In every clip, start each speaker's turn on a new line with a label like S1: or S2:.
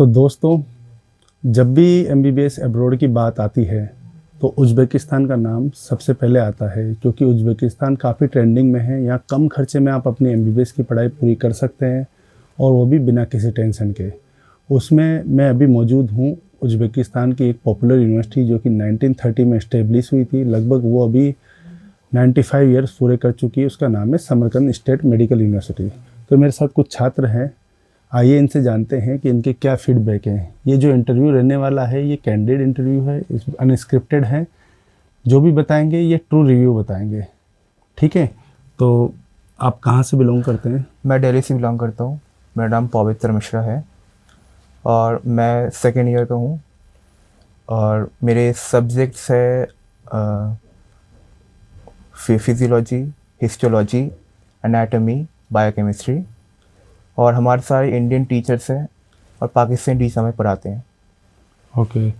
S1: तो दोस्तों, जब भी एमबीबीएस अब्रॉड की बात आती है तो उज़्बेकिस्तान का नाम सबसे पहले आता है, क्योंकि उज़्बेकिस्तान काफ़ी ट्रेंडिंग में है। यहाँ कम खर्चे में आप अपनी एमबीबीएस की पढ़ाई पूरी कर सकते हैं, और वो भी बिना किसी टेंशन के। उसमें मैं अभी मौजूद हूँ उज़्बेकिस्तान की एक पॉपुलर यूनिवर्सिटी जो कि 1930 में इस्टेब्लिश हुई थी। लगभग वो अभी 95 ईयर्स पूरे कर चुकी है। उसका नाम है समरकंद स्टेट मेडिकल यूनिवर्सिटी। तो मेरे साथ कुछ छात्र हैं, आइए इनसे जानते हैं कि इनके क्या फीडबैक हैं। ये जो इंटरव्यू रहने वाला है ये कैंडिडेट इंटरव्यू है, अनस्क्रिप्टेड है। जो भी बताएंगे ये ट्रू रिव्यू बताएंगे, ठीक है। तो आप कहाँ से बिलोंग करते हैं?
S2: मैं दिल्ली से बिलोंग करता हूँ। मेरा नाम पवित्र मिश्रा है और मैं सेकेंड ईयर का हूँ। और मेरे सब्जेक्ट्स है फिजियोलॉजी, हिस्टोलॉजी, एनाटॉमी, बायोकेमिस्ट्री। और हमारे सारे इंडियन टीचर्स हैं और पाकिस्तानी टीचर हमें पढ़ाते हैं।
S1: ओके।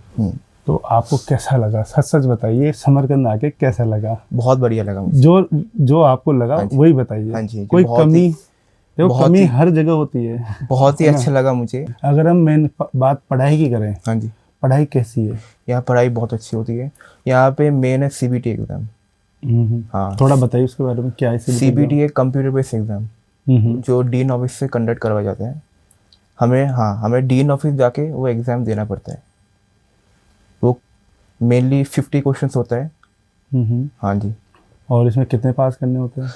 S1: तो आपको कैसा लगा, सच सच बताइए, समरकंद आके कैसा लगा?
S2: बहुत बढ़िया लगा मुझे।
S1: जो आपको लगा वही बताइए।
S2: हाँ जी,
S1: कोई कमी? देखो, कमी हर जगह होती है।
S2: बहुत ही अच्छा लगा मुझे।
S1: अगर हम मेन बात पढ़ाई की करें,
S2: हाँ जी,
S1: पढ़ाई कैसी है?
S2: यहाँ पढ़ाई बहुत अच्छी होती है। यहाँ पे मेन है सीबीटी एग्जाम। हाँ,
S1: थोड़ा बताइए उसके बारे में, क्या है
S2: सीबीटी? है कंप्यूटर बेस्ड एग्जाम जो डीन ऑफिस से कंडक्ट करवाए जाते हैं। हमें डीन ऑफिस जाके वो एग्ज़ाम देना पड़ता है। वो मेनली 50 क्वेश्चंस होता है। हाँ जी।
S1: और इसमें कितने पास करने होते हैं?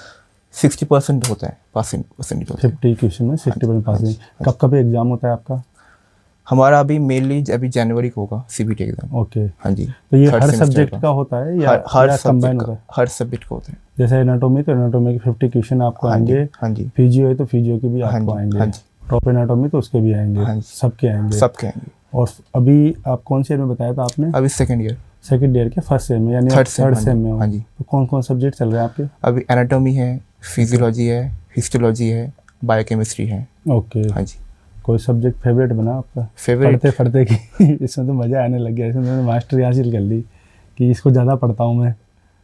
S2: 60% होता है परसेंटेज।
S1: 50 क्वेश्चन में 60% पासिंग। कब एग्ज़ाम होता है आपका?
S2: हमारा अभी मेनली अभी जनवरी को होगा सीबीटी एग्ज़ाम।
S1: ओके।
S2: हाँ जी।
S1: तो ये हर सब्जेक्ट का होता है या
S2: हर
S1: कंबाइन होता है?
S2: हर सब्जेक्ट का होता है।
S1: जैसे एनाटॉमी, तो एनाटॉमी के 50 क्वेश्चन आपको आएंगे।
S2: हाँ जी।
S1: फिजियो है तो फिजियो के भी आपको आएंगे।
S2: हाँ जी।
S1: टॉप एनाटॉमी तो उसके भी आएंगे। सबके आएंगे। और अभी आप कौन से ईयर में बताया था आपने?
S2: अभी सेकेंड ईयर के
S1: फर्स्ट सेम में, यानी थर्ड सेम में हो।
S2: हाँ जी।
S1: तो कौन कौन सब्जेक्ट चल रहे हैं आपके? अभी
S2: एनाटॉमी है, फिजियोलॉजी है, हिस्टोलॉजी है, बायोकेमिस्ट्री है।
S1: ओके।
S2: हाँ जी।
S1: कोई सब्जेक्ट फेवरेट बना आपका?
S2: फेवरेट
S1: पढ़ते कि इसमें तो मज़ा आने लग गया, इसमें मैंने मास्टरी हासिल कर ली कि इसको ज़्यादा पढ़ता हूँ मैं।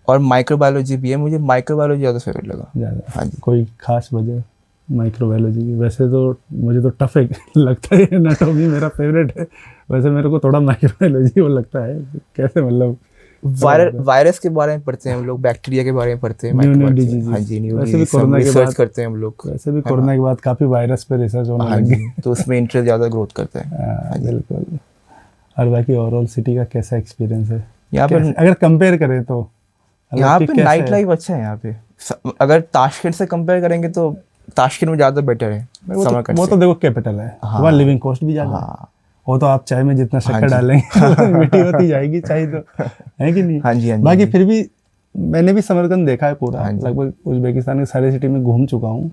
S2: और माइक्रोबायोलॉजी भी है, मुझे माइक्रोबायोलॉजी ज़्यादा फेवरेट लगा।
S1: ज़्यादा?
S2: हाँ जी।
S1: कोई खास वजह माइक्रोबायोलॉजी की? वैसे तो मुझे तो टफ है लगता है, एनाटॉमी मेरा फेवरेट है। वैसे मेरे को थोड़ा माइक्रोबायोलॉजी वो लगता है, कैसे मतलब
S2: वायरस के बारे में पढ़ते हैं हम लोग, बैक्टीरिया के बारे में पढ़ते हैं,
S1: न्यू डिजीज।
S2: हाँ जी,
S1: वैसे भी कोरोना के बाद
S2: करते हैं हम लोग।
S1: वैसे भी कोरोना के बाद काफ़ी वायरस पे रिसर्च होने लगी,
S2: तो उसमें इंटरेस्ट ज़्यादा ग्रोथ करता है।
S1: बिल्कुल। और बाकी ओवरऑल सिटी का कैसा एक्सपीरियंस है
S2: यहाँ पे?
S1: अगर कंपेयर करें तो
S2: यहाँ पे नाइट लाइफ अच्छा है। यहाँ पे अगर ताशकंद से कंपेयर करेंगे तो ताशकंद में ज़्यादा बेटर है।
S1: वो तो देखो कैपिटल है, वहाँ लिविंग कॉस्ट भी ज़्यादा है। वो तो आप चाय में जितना शक्कर डालेंगे मिट्टी होती जाएगी चाय, तो है कि नहीं?
S2: हाँ जी।
S1: बाकी फिर भी मैंने भी समरकंद देखा है पूरा, लगभग उज़्बेकिस्तान के सारे सिटी में घूम चुका हूँ।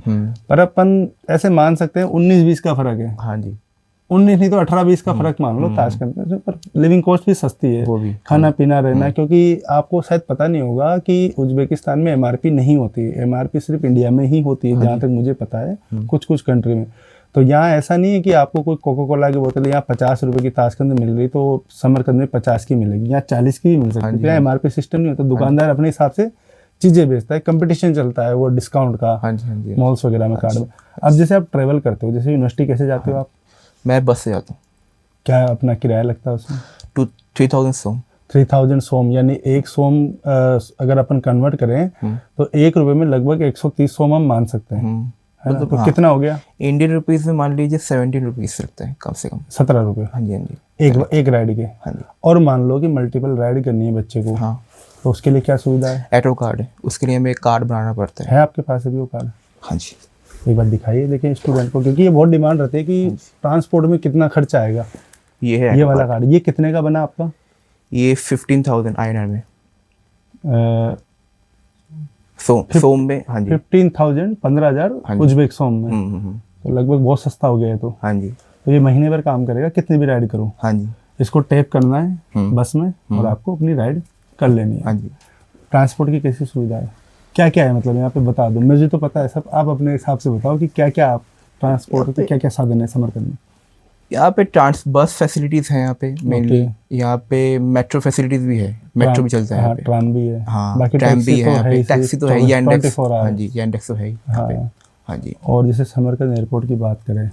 S1: पर अपन ऐसे मान सकते हैं 19-20 का फर्क है।
S2: हाँ जी।
S1: 19 नहीं तो 18-20 का फर्क मान लो ताशकंद में। पर लिविंग कॉस्ट भी सस्ती है, वो भी खाना पीना रहना। क्योंकि आपको शायद पता नहीं होगा कि उज़्बेकिस्तान में एमआरपी नहीं होती है। एमआरपी सिर्फ इंडिया में ही होती है, जहाँ तक मुझे पता है, कुछ कंट्री में। तो यहाँ ऐसा नहीं है कि आपको कोई कोका कोला की बोतल यहाँ 50 रुपए की ताशकंद मिल रही तो समरकंद में 50 की मिलेगी, यहाँ 40 की भी मिल सकती है। एमआरपी सिस्टम नहीं होता, दुकानदार अपने हिसाब से चीज़ें बेचता है, कंपटीशन चलता है वो डिस्काउंट का मॉल्स वगैरह में, कार्ड में। अब जैसे आप ट्रेवल करते हो, जैसे यूनिवर्सिटी कैसे जाते हो आप? मैं
S2: बस से जाता हूँ।
S1: क्या अपना किराया लगता है उसमें?
S2: 3000 सोम।
S1: 3000 सोम, यानी एक सोम अगर अपन कन्वर्ट करें तो 1 रुपये में लगभग 130 सोम हम मान सकते हैं। तो कितना हो गया
S2: इंडियन रुपीस में? मान लीजिए 17 रुपीज लगते हैं कम से कम।
S1: 17 रुपये।
S2: हाँ जी।
S1: एक राइड के।
S2: हाँ जी।
S1: और मान लो कि मल्टीपल राइड करनी है बच्चे को, तो उसके लिए क्या सुविधा है?
S2: ऑटो कार्ड है, उसके लिए हमें एक कार्ड बनाना पड़ता है।
S1: आपके पास अभी वो कार्ड?
S2: हाँ जी।
S1: एक बार दिखाइए देखिए स्टूडेंट को, क्योंकि ये बहुत डिमांड रहती है कि ट्रांसपोर्ट में कितना खर्चा आएगा। ये वाला कार्ड, ये कितने का बना आपका?
S2: ये 15,000 INR में। सोम में। हाँ जी।
S1: 15,000 15,000 उज़्बेक सोम में। तो लगभग बहुत सस्ता हो गया है। तो
S2: हाँ जी।
S1: तो ये महीने भर काम करेगा, कितनी भी राइड करो।
S2: हाँ जी।
S1: इसको टैप करना है बस में और आपको अपनी राइड कर लेनी है।
S2: हाँ जी।
S1: ट्रांसपोर्ट की कैसी सुविधा है, क्या क्या है, मतलब यहाँ पे बता दो, मुझे तो पता है सब, आप अपने हिसाब से बताओ कि क्या क्या आप ट्रांसपोर्ट के क्या क्या साधन है समरकंद में?
S2: यहाँ पे बस फैसिलिटीज़ हैं यहाँ पे मेनली। यहाँ पे मेट्रो फैसिलिटीज़ भी है, मेट्रो भी चलता है यहाँ पे।
S1: ट्राम भी है।
S2: हाँ,
S1: बाकी
S2: ट्राम भी है यहाँ पे, टैक्सी तो है,
S1: Yandex।
S2: हाँ जी, Yandex तो है यहाँ पे। हाँ जी।
S1: और जैसे समरकंद एयरपोर्ट की बात करें,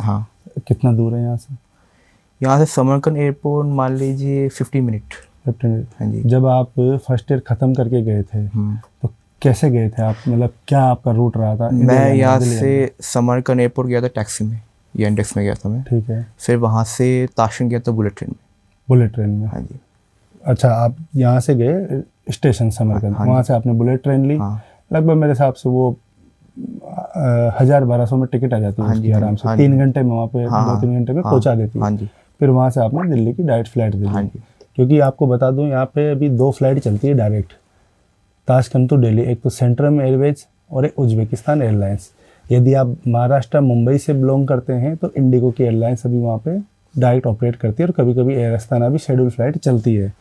S1: कितना दूर है यहाँ से?
S2: यहाँ से समरकंद एयरपोर्ट मान लीजिए 50 मिनट।
S1: 15
S2: हाँ जी।
S1: जब आप फर्स्ट ईयर ख़त्म करके गए थे तो कैसे गए थे आप, मतलब क्या आपका रूट रहा था? इंडिया
S2: मैं
S1: जाने,
S2: यहाँ
S1: दिल्ली
S2: से
S1: जाने?
S2: समरकंद एयरपोर्ट गया था टैक्सी में, यांडेक्स में गया था मैं।
S1: ठीक है।
S2: फिर वहाँ से ताशकंद गया था बुलेट ट्रेन में।
S1: बुलेट ट्रेन में?
S2: हाँ जी।
S1: अच्छा, आप यहाँ से गए स्टेशन समरकंद,
S2: हाँ
S1: वहाँ
S2: जी।
S1: से आपने बुलेट ट्रेन ली।
S2: हाँ।
S1: लगभग मेरे हिसाब से वो 1000-1200 में टिकट आ जाती है
S2: हाँ
S1: उसकी
S2: जी, हाँ
S1: आराम
S2: जी,
S1: से।
S2: हाँ
S1: 3
S2: जी।
S1: घंटे में वहाँ पे,
S2: हाँ,
S1: 2-3 घंटे में
S2: हाँ,
S1: पहुँचा देती है।
S2: हाँ जी।
S1: फिर वहाँ से आपने दिल्ली की डायरेक्ट फ्लाइट दे
S2: हाँ
S1: दी।
S2: जी।
S1: क्योंकि आपको बता दूँ यहाँ पे अभी 2 फ्लाइट चलती है डायरेक्ट ताशकंद टू दिल्ली, एक तो सेंट्रल एयरवेज और एक उज्बेकिस्तान एयरलाइंस। यदि आप महाराष्ट्र मुंबई से बिलोंग करते हैं तो इंडिगो की एयरलाइंस अभी वहाँ पे डायरेक्ट ऑपरेट करती है और कभी कभी एयर अस्ताना भी शेड्यूल फ्लाइट चलती है।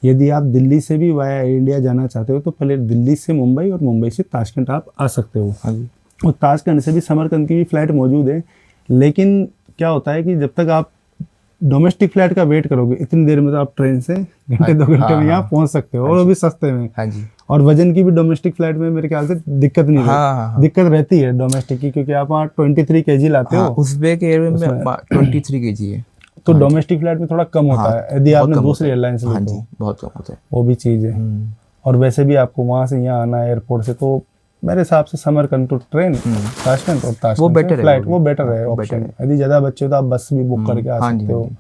S1: यदि आप दिल्ली से भी वाया एयर इंडिया जाना चाहते हो तो पहले दिल्ली से मुंबई और मुंबई से ताशकंद आप आ सकते हो।
S2: हाँ जी।
S1: और ताशकंद से भी समरकंद की भी फ़्लाइट मौजूद है। लेकिन क्या होता है कि जब तक आप डोमेस्टिक फ़्लाइट का वेट करोगे इतनी देर में तो आप ट्रेन से घंटे 2 घंटे में यहाँ पहुँच सकते हो, और वो भी सस्ते में।
S2: हाँ जी।
S1: और वजन की भी डोमेस्टिक फ़्लाइट में मेरे ख्याल से दिक्कत नहीं
S2: हाँ।
S1: दिक्कत रहती है डोमेस्टिक की, क्योंकि आप वहाँ 23 kg लाते हो।
S2: उज़्बेक एयरवेज में 23 kg है।
S1: तो डोमेस्टिक फ्लाइट में थोड़ा कम होता है यदि आपने दूसरी एयरलाइन से
S2: हाँ
S1: ली
S2: जी,
S1: तो।
S2: बहुत कम होता है।
S1: वो भी चीज़ है। और वैसे भी आपको वहाँ से यहाँ आना है एयरपोर्ट से, तो मेरे हिसाब से समरकंद टू ट्रेन ताशकंद और ताशकंद
S2: better है,
S1: फ्लाइट
S2: वो
S1: वो
S2: भी।
S1: बेटर है
S2: वो
S1: ऑप्शन।
S2: better
S1: यदि ज़्यादा बच्चे हो तो आप बस भी बुक करके आ
S2: हाँ जी,
S1: सकते
S2: हाँ
S1: हो।
S2: जी।